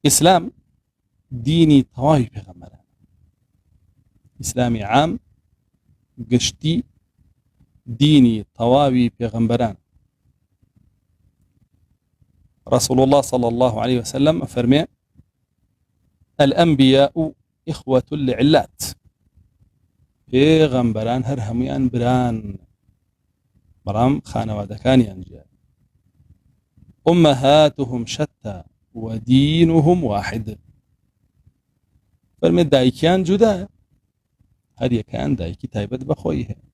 ئیسلام دینی تەواوی پێغەمبەران، ئیسلامی عام گشتی دینی تەواوی پێغەمبەران. رسول الله صلى الله عليه وسلم فرمي الأنبياء إخوة لعلات، پێغەمبەران هەر هەمویان بران بەڵام خانەوادەکانیان جیا. أمهاتهم شتى ودينهم واحد، فەرمێ دایکیان جودایە، هەر یەکیان دایکی تایبەت بەخۆی هەیە،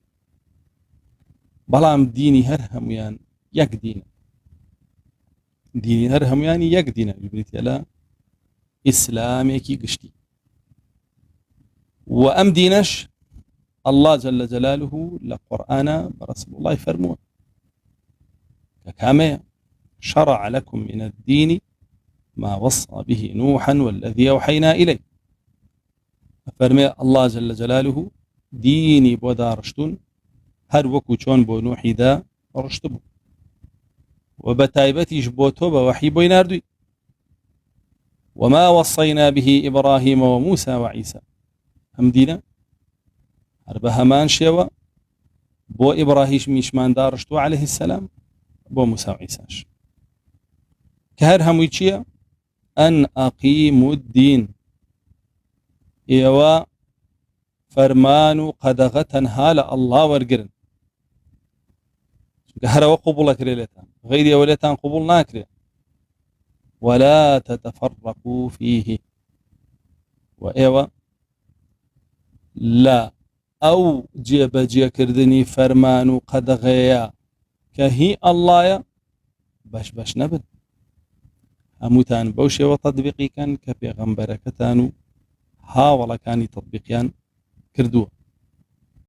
بەڵام دینی هەر هەمویان یەک دینە، دینی هەر هەمویانی یەک دینە، بریتە لە ئیسلامێکی گشتی. و ئەم دینەش الله جل جلاله لقرآن برسول الله فرموه كامية شرع لكم من الدين ما وصى به نوحا والذي أوحينا إليه، فرمي الله جل جلاله ديني بودا رشتون هر وكو چون بو نوحي دا رشتبو وبتايبتي جبوتو بوحي بو ناردوي، وما وصينا به إبراهيم وموسى وعيسى، هم دينا هر بهمان شيوا بو إبراهيم ميشمان دارشتو عليه السلام بو موسى وعيساش، كهر هموي چيا أن أقيموا الدين، إيوا فرمانو قدغة هال الله ورقرن، هر وقبول كريلتان غير وليتان قبول ناكري، ولا تتفرقوا فيه، وإيوا لا أو جيب جي كردني فرمانو قدغيا كهي الله باش باش نبد هموتان بوشي وتطبيقي كان كبيغمبركتانو ها ولا كاني تطبيقيان كردوه.